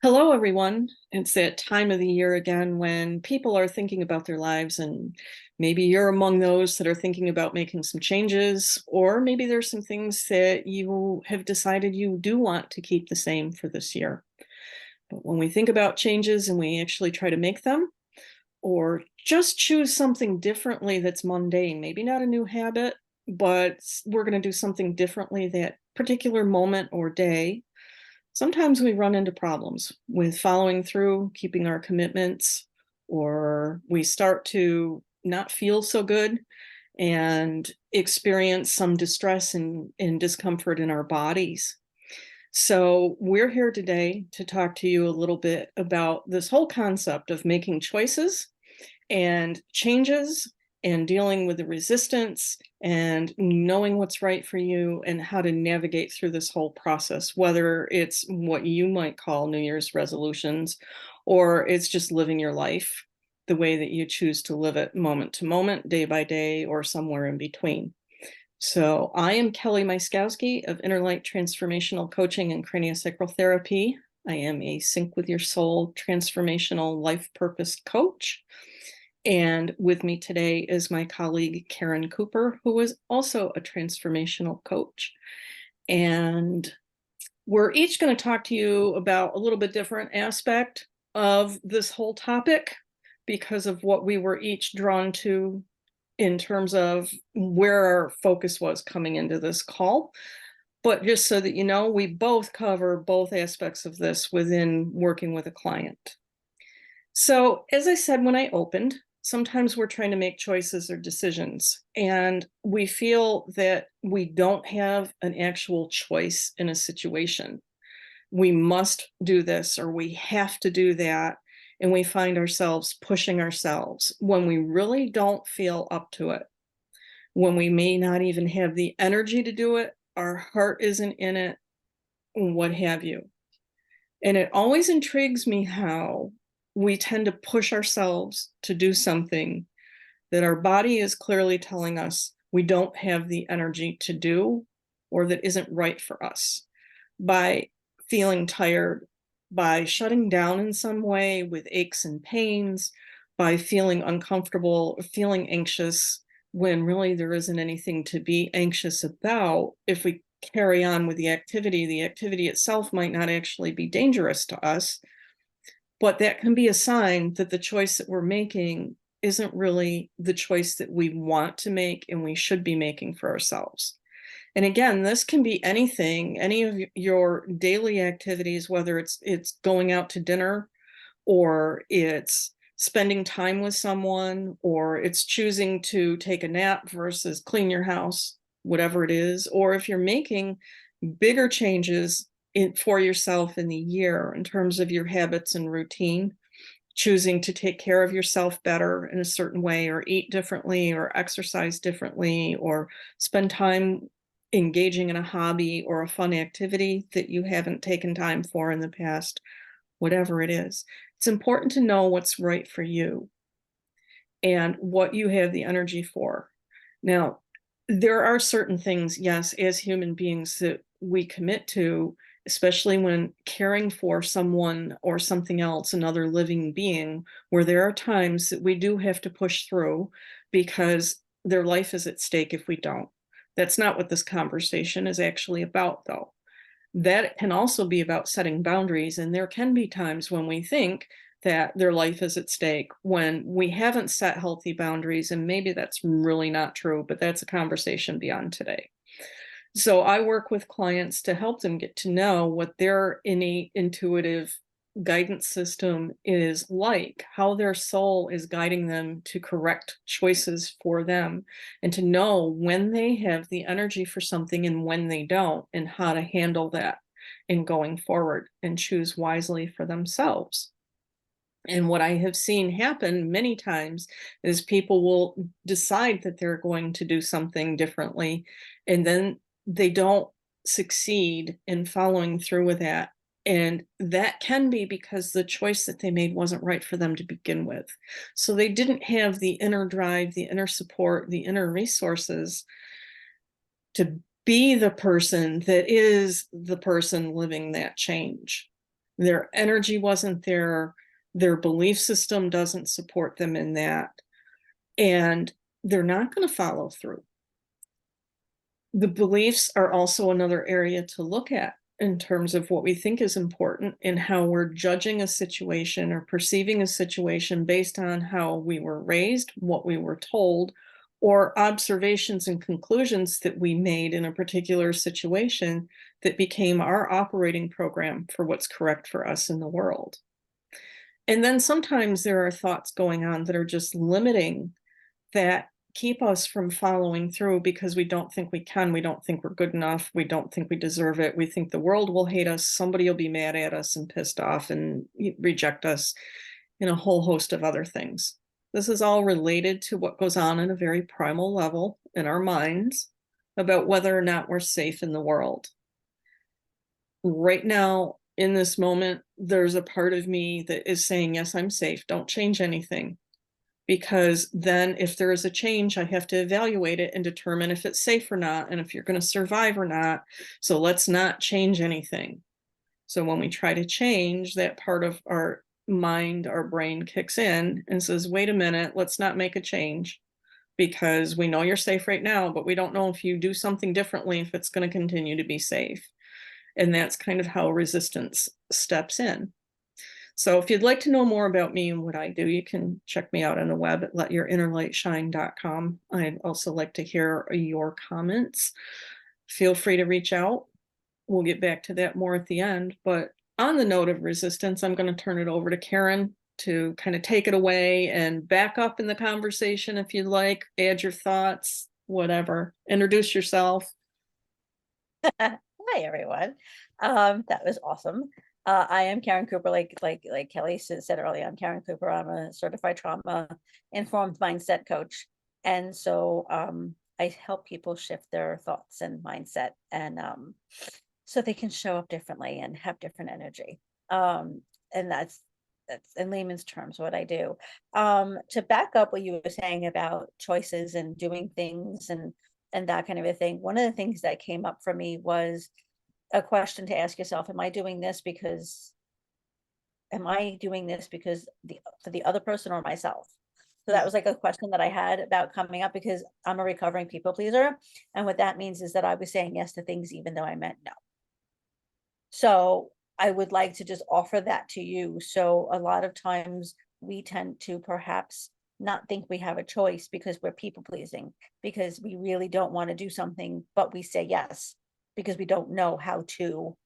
Hello, everyone. It's that time of the year again when people are thinking about their lives, and maybe you're among those that are thinking about making some changes, or maybe there's some things that you have decided you do want to keep the same for this year. But when we think about changes and we actually try to make them, or just choose something differently that's mundane, maybe not a new habit, but we're going to do something differently that particular moment or day. Sometimes we run into problems with following through, keeping our commitments, or we start to not feel so good and experience some distress and discomfort in our bodies. So, we're here today to talk to you a little bit about this whole concept of making choices and changes and dealing with the resistance and knowing what's right for you and how to navigate through this whole process, whether it's what you might call New Year's resolutions or it's just living your life the way that you choose to live it moment to moment, day by day, or somewhere in between. So I am Kelly Myszkowski of Inner Light Transformational Coaching and Craniosacral Therapy. I am a Sync with Your Soul transformational life purpose coach. And with me today is my colleague, Caren Cooper, who is also a transformational coach. And we're each going to talk to you about a little bit different aspect of this whole topic because of what we were each drawn to in terms of where our focus was coming into this call. But just so that you know, we both cover both aspects of this within working with a client. So, as I said when I opened, sometimes we're trying to make choices or decisions, and we feel that we don't have an actual choice in a situation. We must do this or we have to do that. And we find ourselves pushing ourselves when we really don't feel up to it, when we may not even have the energy to do it, our heart isn't in it, what have you. And it always intrigues me how we tend to push ourselves to do something that our body is clearly telling us we don't have the energy to do or that isn't right for us, by feeling tired, by shutting down in some way with aches and pains, by feeling uncomfortable, feeling anxious when really there isn't anything to be anxious about. If we carry on with the activity itself might not actually be dangerous to us, but that can be a sign that the choice that we're making isn't really the choice that we want to make and we should be making for ourselves. And again, this can be anything, any of your daily activities, whether it's going out to dinner or it's spending time with someone or it's choosing to take a nap versus clean your house, whatever it is, or if you're making bigger changes for yourself in the year in terms of your habits and routine, choosing to take care of yourself better in a certain way or eat differently or exercise differently or spend time engaging in a hobby or a fun activity that you haven't taken time for in the past, whatever it is. It's important to know what's right for you and what you have the energy for. Now, there are certain things, yes, as human beings that we commit to, especially when caring for someone or something else, another living being, where there are times that we do have to push through because their life is at stake if we don't. That's not what this conversation is actually about, though. That can also be about setting boundaries, and there can be times when we think that their life is at stake when we haven't set healthy boundaries, and maybe that's really not true, but that's a conversation beyond today. So I work with clients to help them get to know what their innate intuitive guidance system is like, how their soul is guiding them to correct choices for them, and to know when they have the energy for something and when they don't, and how to handle that in going forward and choose wisely for themselves. And what I have seen happen many times is people will decide that they're going to do something differently, and then they don't succeed in following through with that. And that can be because the choice that they made wasn't right for them to begin with. So they didn't have the inner drive, the inner support, the inner resources to be the person that is the person living that change. Their energy wasn't there. Their belief system doesn't support them in that. And they're not going to follow through. The beliefs are also another area to look at in terms of what we think is important and how we're judging a situation or perceiving a situation based on how we were raised, what we were told, or observations and conclusions that we made in a particular situation that became our operating program for what's correct for us in the world. And then sometimes there are thoughts going on that are just limiting, that keep us from following through because we don't think we can, we don't think we're good enough, we don't think we deserve it, we think the world will hate us, somebody will be mad at us and pissed off and reject us, and a whole host of other things. This is all related to what goes on at a very primal level in our minds about whether or not we're safe in the world. Right now, in this moment, there's a part of me that is saying, yes, I'm safe, don't change anything. Because then if there is a change, I have to evaluate it and determine if it's safe or not, and if you're going to survive or not. So let's not change anything. So when we try to change, that part of our mind, our brain kicks in and says, wait a minute, let's not make a change, because we know you're safe right now, but we don't know if you do something differently, if it's going to continue to be safe. And that's kind of how resistance steps in. So if you'd like to know more about me and what I do, you can check me out on the web at letyourinnerlightshine.com. I'd also like to hear your comments. Feel free to reach out. We'll get back to that more at the end. But on the note of resistance, I'm going to turn it over to Caren to kind of take it away and back up in the conversation if you'd like, add your thoughts, whatever. Introduce yourself. Hi, everyone. That was awesome. I am Caren Cooper, like Kelly said earlier. I'm Caren Cooper. I'm a certified trauma-informed mindset coach, and so I help people shift their thoughts and mindset, and so they can show up differently and have different energy. And that's in layman's terms what I do. To back up what you were saying about choices and doing things and that kind of a thing. One of the things that came up for me was a question to ask yourself: am I doing this because for the other person or myself? So that was like a question that I had about coming up, because I'm a recovering people pleaser. And what that means is that I was saying yes to things even though I meant no. So I would like to just offer that to you. So a lot of times we tend to perhaps not think we have a choice because we're people pleasing, because we really don't want to do something, but we say yes because we don't know how to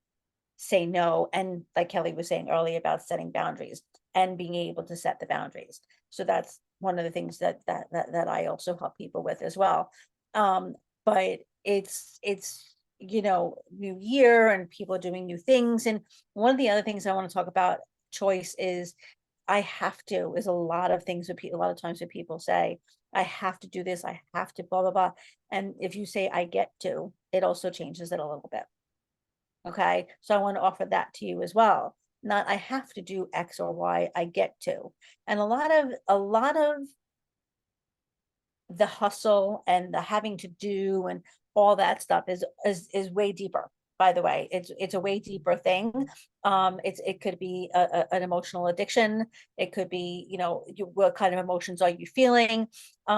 say no. And like Kelly was saying earlier about setting boundaries and being able to set the boundaries. So that's one of the things that I also help people with as well. But it's new year and people are doing new things. And one of the other things I want to talk about choice is I have to, is a lot of things that a lot of times that people say, I have to do this, I have to blah, blah, blah. And if you say I get to, it also changes it a little bit. Okay. So I want to offer that to you as well. Not I have to do X or Y, I get to. And a lot of the hustle and the having to do and all that stuff is way deeper. By the way, it's a way deeper thing. It could be an emotional addiction. It could be, what kind of emotions are you feeling,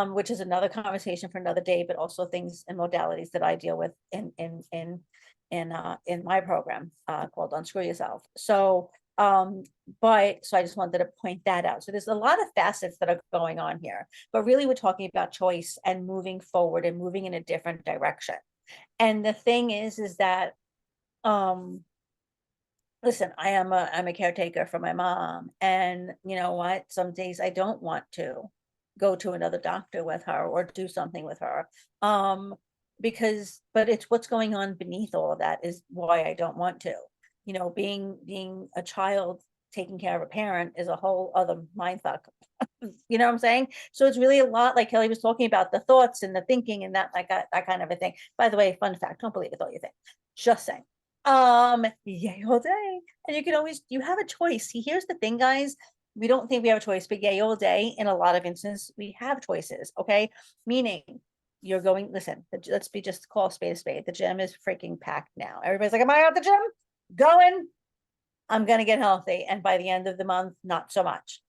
which is another conversation for another day. But also things and modalities that I deal with in my program called Unscrew Yourself. So I just wanted to point that out. So there's a lot of facets that are going on here, but really we're talking about choice and moving forward and moving in a different direction. And the thing is that listen, I'm a caretaker for my mom, and you know what, some days I don't want to go to another doctor with her or do something with her, but it's what's going on beneath all of that is why I don't want to. Being a child taking care of a parent is a whole other mindfuck. You know what I'm saying? So it's really a lot, like Kelly was talking about, the thoughts and the thinking and that, like that kind of a thing. By the way, fun fact, don't believe it, all you think. Just saying. Yay all day. And you have a choice. See, here's the thing, guys. We don't think we have a choice, but yay all day, in a lot of instances, we have choices. Okay. Meaning listen, let's just call a spade a spade. The gym is freaking packed now. Everybody's like, am I at the gym? Going. I'm going to get healthy. And by the end of the month, not so much.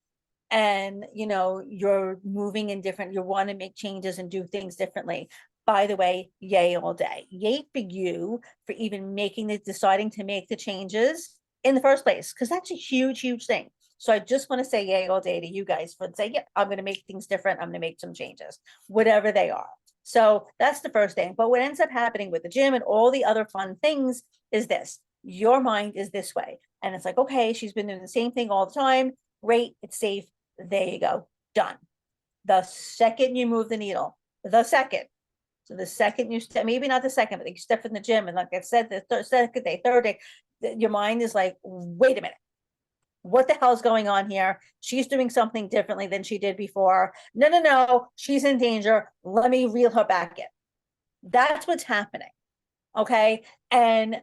And, you're moving in different, you want to make changes and do things differently. By the way, yay all day. Yay for you for even deciding to make the changes in the first place, because that's a huge, huge thing. So I just want to say yay all day to you guys for saying, yeah, I'm going to make things different. I'm going to make some changes, whatever they are. So that's the first thing. But what ends up happening with the gym and all the other fun things is this: your mind is this way. And it's like, okay, she's been doing the same thing all the time. Great. It's safe. There you go. Done. The second you move the needle, the second. So the second you step, maybe not the second, but you step in the gym, and like I said, the second day, third day, your mind is like, wait a minute. What the hell is going on here? She's doing something differently than she did before. No, no, no. She's in danger. Let me reel her back in. That's what's happening. Okay. And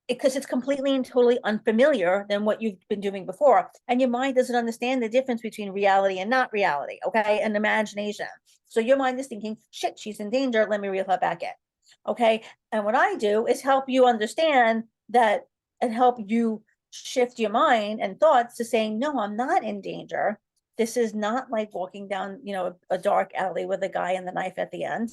because it's completely and totally unfamiliar than what you've been doing before. And your mind doesn't understand the difference between reality and not reality, okay, and imagination. So your mind is thinking, shit, she's in danger, let me reel her back in, okay? And what I do is help you understand that and help you shift your mind and thoughts to saying, no, I'm not in danger. This is not like walking down, a dark alley with a guy and the knife at the end.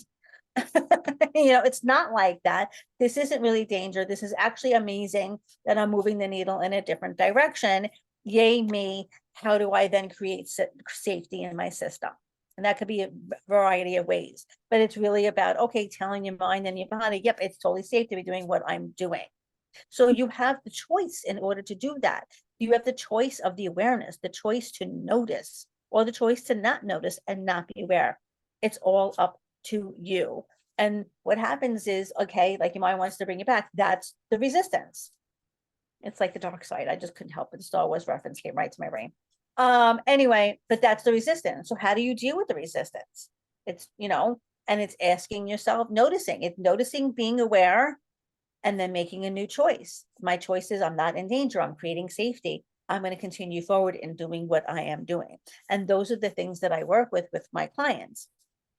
It's not like that. This isn't really danger. This is actually amazing that I'm moving the needle in a different direction. Yay me. How do I then create safety in my system? And that could be a variety of ways, but it's really about, okay, telling your mind and your body, yep, it's totally safe to be doing what I'm doing. So you have the choice in order to do that. You have the choice of the awareness, the choice to notice, or the choice to not notice and not be aware. It's all up to you. And what happens is, okay, like your mind wants to bring it back. That's the resistance. It's like the dark side. I just couldn't help it. The Star Wars reference came right to my brain. Anyway, but that's the resistance. So how do you deal with the resistance? It's, and it's asking yourself, noticing, being aware, and then making a new choice. My choice is I'm not in danger. I'm creating safety. I'm going to continue forward in doing what I am doing. And those are the things that I work with my clients.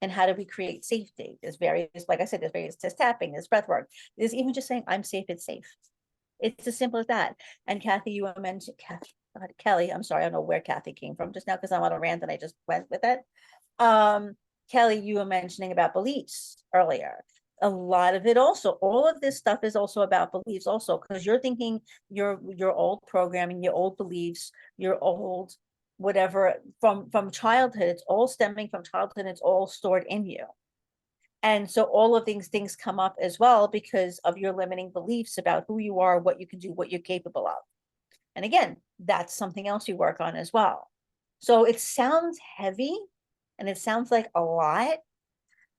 And how do we create safety? There's various, like I said, there's various tapping, there's breath work. There's even just saying, I'm safe, it's safe. It's as simple as that. And Kathy, you mentioned, Kelly, I'm sorry, I don't know where Kathy came from just now because I'm on a rant and I just went with it. Kelly, you were mentioning about beliefs earlier. A lot of it also, all of this stuff is also about beliefs also, because you're thinking your old programming, your old beliefs, your old whatever from childhood. It's all stemming from childhood. It's all stored in you. And so all of these things come up as well because of your limiting beliefs about who you are, what you can do, what you're capable of. And again, that's something else you work on as well. So it sounds heavy and it sounds like a lot,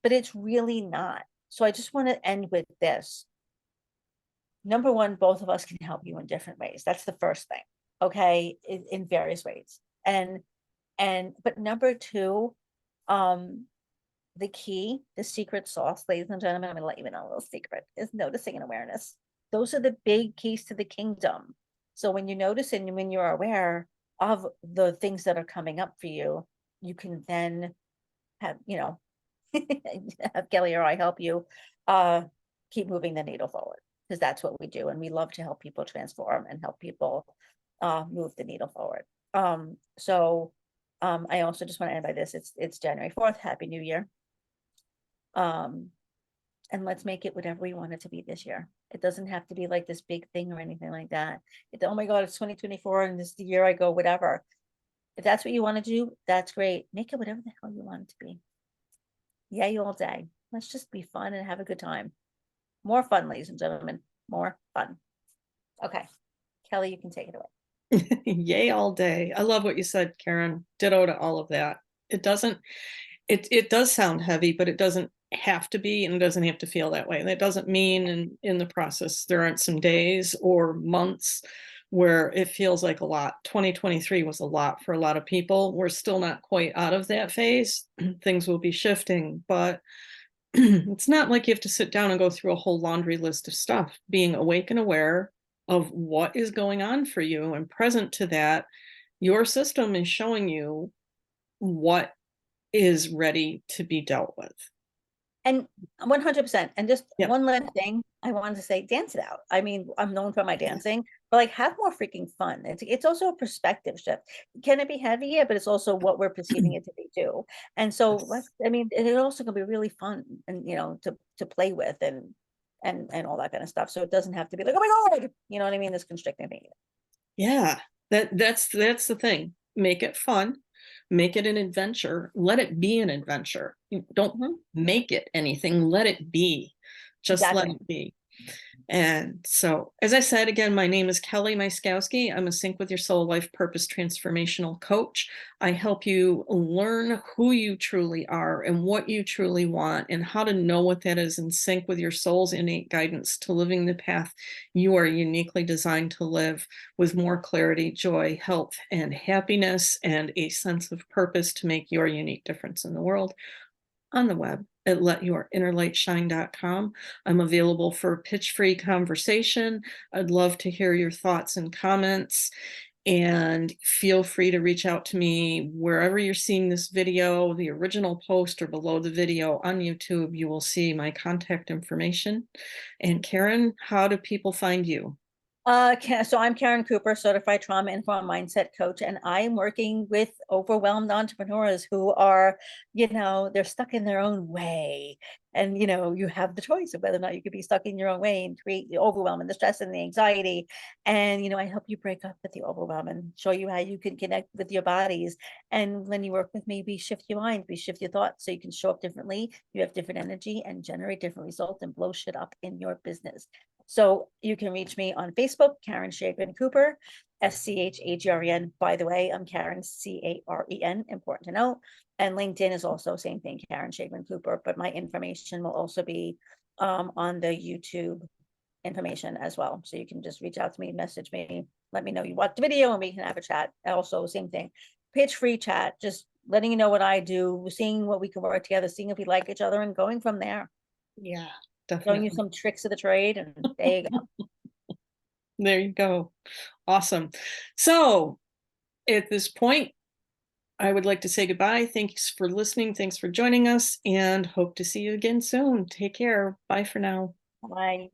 but it's really not. So I just want to end with this. Number one, both of us can help you in different ways. That's the first thing, okay, in various ways. But number two, the key, the secret sauce, ladies and gentlemen, I'm going to let you in on a little secret, is noticing and awareness. Those are the big keys to the kingdom. So when you notice and when you're aware of the things that are coming up for you, you can then have, have Kelly or I help you keep moving the needle forward, because that's what we do. And we love to help people transform and help people move the needle forward. I also just want to end by this. It's January 4th. Happy New Year. And let's make it whatever we want it to be this year. It doesn't have to be like this big thing or anything like that. Oh my God, it's 2024 and this is the year I go, whatever. If that's what you want to do, that's great. Make it whatever the hell you want it to be. Yay all day. Let's just be fun and have a good time. More fun, ladies and gentlemen. More fun. Okay. Kelly, you can take it away. Yay all day. I love what you said, Caren. Ditto to all of that. It does sound heavy, but it doesn't have to be, and it doesn't have to feel that way. That doesn't mean in the process there aren't some days or months where it feels like a lot. 2023 was a lot for a lot of people. We're still not quite out of that phase. Things will be shifting, but it's not like you have to sit down and go through a whole laundry list of stuff. Being awake and aware of what is going on for you and present to that, your system is showing you what is ready to be dealt with. And 100%. And just Yeah. one last thing I wanted to say, dance it out. I mean, I'm known for my dancing, but like have more freaking fun. It's also a perspective shift. Can it be heavy? Yeah, but it's also what we're perceiving it to be too. And so let's, Yes. I mean, it also can be really fun and to play with and all that kind of stuff. So it doesn't have to be like, oh my God, you know what I mean? This constricting thing. Yeah. That's the thing. Make it fun. Make it an adventure. Let it be an adventure. You don't Mhm. make it anything. Let it be. Just let Exactly. it be. And so, as I said, again, my name is Kelly Myszkowski. I'm a Sync with Your Soul Life Purpose Transformational Coach. I help you learn who you truly are and what you truly want and how to know what that is in sync with your soul's innate guidance to living the path you are uniquely designed to live with more clarity, joy, health, and happiness, and a sense of purpose to make your unique difference in the world on the web at letyourinnerlightshine.com. I'm available for pitch-free conversation. I'd love to hear your thoughts and comments. And feel free to reach out to me wherever you're seeing this video, the original post or below the video on YouTube. You will see my contact information. And Caren, how do people find you? So I'm Caren Cooper, certified trauma informed mindset coach, and I'm working with overwhelmed entrepreneurs who are, they're stuck in their own way. And, you have the choice of whether or not you could be stuck in your own way and create the overwhelm and the stress and the anxiety. And, I help you break up with the overwhelm and show you how you can connect with your bodies. And when you work with me, we shift your mind, we shift your thoughts so you can show up differently. You have different energy and generate different results and blow shit up in your business. So you can reach me on Facebook, Caren Caren Cooper, SCHAGREN. By the way, I'm Caren CAREN, important to know. And LinkedIn is also same thing, Caren Caren Cooper, but my information will also be on the YouTube information as well. So you can just reach out to me, message me, let me know you watched the video and we can have a chat. Also, same thing, pitch free chat, just letting you know what I do, seeing what we can work together, seeing if we like each other and going from there. Yeah, Showing you definitely. some tricks of the trade, and there you go. There you go. Awesome. So at this point, I would like to say goodbye. Thanks for listening. Thanks for joining us, and hope to see you again soon. Take care. Bye for now. Bye.